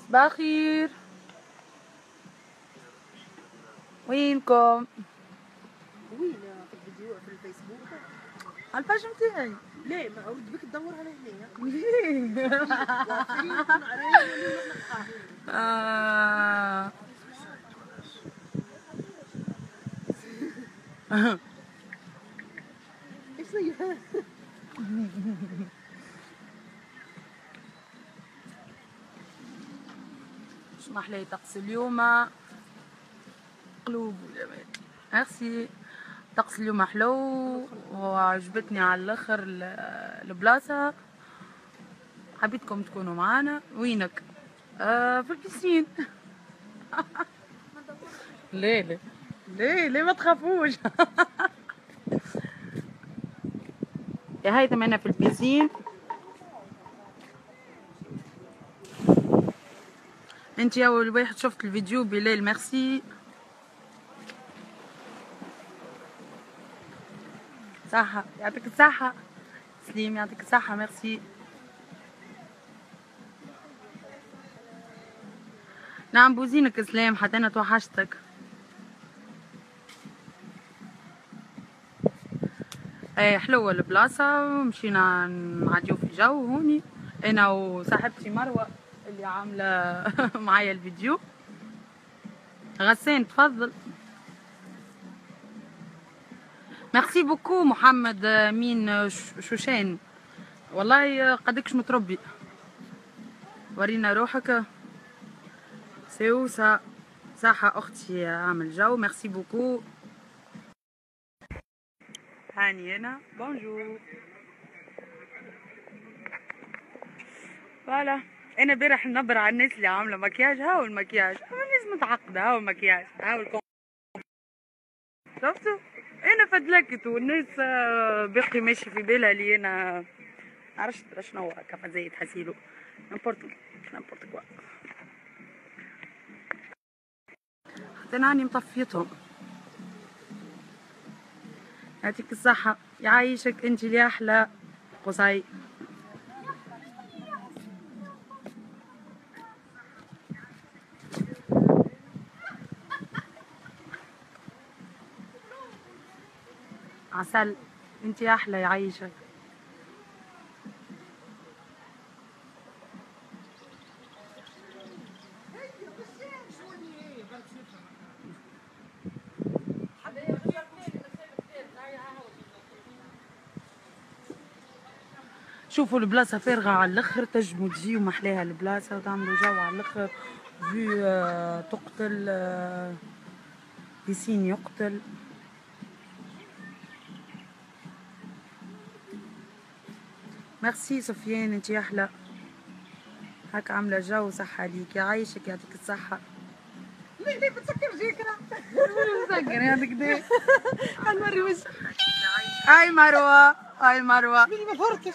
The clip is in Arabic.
صباح الخير. وينكم؟ وين في الفيديو في الفيسبوك؟ على الباج نتاعي. لا ما أرد بك تدور على هنايا. ليه؟ ايش هي؟ شنو محلاه طقس اليوم؟ قلوب وجمال. ميرسي. طقس اليوم حلو وعجبتني على الاخر البلاصه. حبيتكم تكونوا معانا. وينك؟ في البيسين. ليه ليه ليه ليه ما تخافوش. يا هيثم انا في البيسين. انت اول واحد شفت الفيديو. بلال ميرسي. صحة يعطيك الصحة. سليم يعطيك الصحة. ميرسي. نعم بوزينك سلام. حتى انا توحشتك. ايه حلوة البلاصة. مشينا نعديو في جو هوني انا وصاحبتي مروة اللي عاملة معايا الفيديو. غسان تفضل. ميرسي بوكو محمد مين شوشان. والله قدكش متربي. ورينا روحك. سوسة صحة اختي عامل جو. ميرسي بوكو. هاني هنا. بونجور. فوالا انا امبارح نبر على الناس اللي عامله مكياج. هاو المكياج. الناس متعقده. هاو المكياج. هاو شفتوا. انا فدلكت والناس باقي ماشي في بالها اللي انا عرفت شنو كيف زي تحسيلو. نمبورت كوا. حتى انا مطفيتهم. يعطيك الصحة. يعيشك انت اللي احلى. قصي. عسل. انت احلى. يعيشك. شوفوا البلاصة فارغة على الاخر. تجموا تجيو محلاها البلاصة وتعملوا جو على الاخر. فيو تقتل. بيسين يقتل. ميرسي سفيان انت احلى. هاك عاملة جو. صحة ليك. يعيشك يعطيك الصحة. ليه بتسكر جيكرا؟ مسكر هذاك كدا. هنوري وجهك. هاي مروة. هاي مروة. مين ما فرتش.